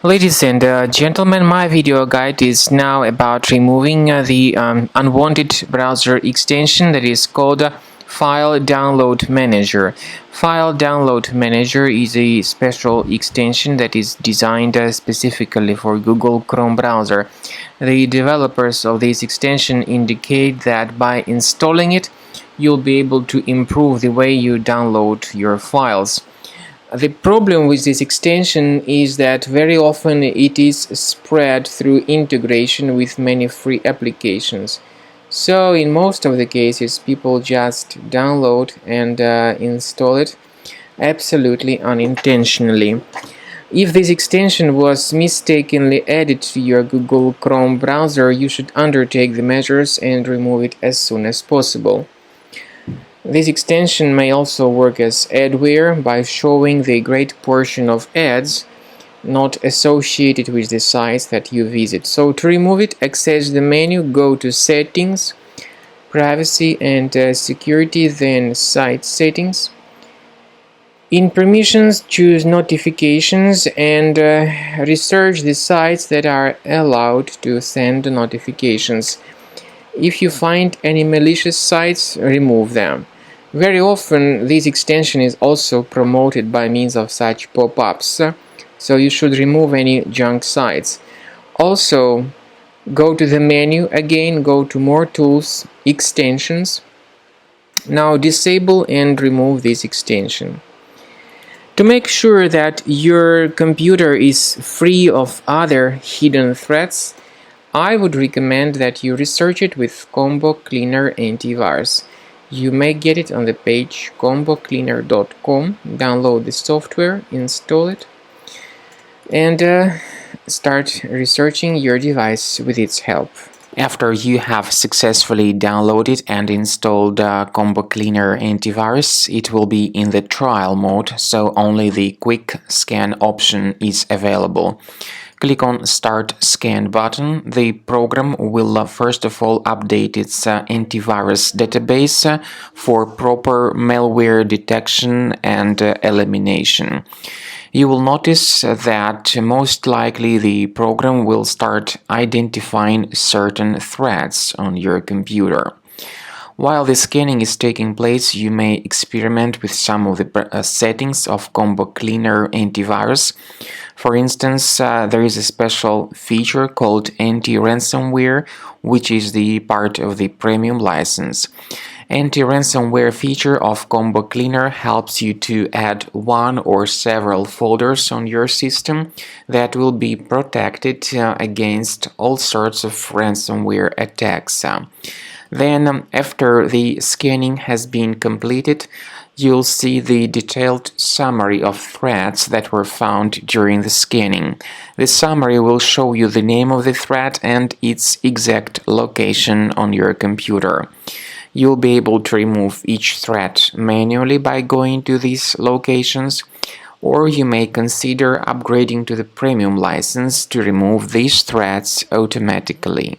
Ladies and gentlemen, my video guide is now about removing the unwanted browser extension that is called File Download Manager. File Download Manager is a special extension that is designed specifically for Google Chrome browser. The developers of this extension indicate that by installing it, you'll be able to improve the way you download your files. The problem with this extension is that very often it is spread through integration with many free applications. So in most of the cases, people just download and install it absolutely unintentionally. If this extension was mistakenly added to your Google Chrome browser, you should undertake the measures and remove it as soon as possible. This extension may also work as adware by showing the great portion of ads not associated with the sites that you visit. So to remove it, access the menu, go to Settings, Privacy and Security, then Site Settings. In Permissions, choose Notifications and research the sites that are allowed to send notifications. If you find any malicious sites, remove them. Very often, this extension is also promoted by means of such pop-ups, so you should remove any junk sites. Also, go to the menu again, go to More Tools, Extensions. Now disable and remove this extension. To make sure that your computer is free of other hidden threats, I would recommend that you research it with Combo Cleaner Antivirus. You may get it on the page combocleaner.com, download the software, install it, and start researching your device with its help. After you have successfully downloaded and installed Combo Cleaner Antivirus, it will be in the trial mode, so only the quick scan option is available. Click on Start Scan button. The program will first of all update its antivirus database for proper malware detection and elimination. You will notice that most likely the program will start identifying certain threats on your computer. While the scanning is taking place, you may experiment with some of the settings of Combo Cleaner Antivirus. For instance, there is a special feature called anti-ransomware, which is the part of the premium license. Anti-ransomware feature of Combo Cleaner helps you to add one or several folders on your system that will be protected against all sorts of ransomware attacks. Then, after the scanning has been completed, you'll see the detailed summary of threats that were found during the scanning. The summary will show you the name of the threat and its exact location on your computer. You'll be able to remove each threat manually by going to these locations, or you may consider upgrading to the premium license to remove these threats automatically.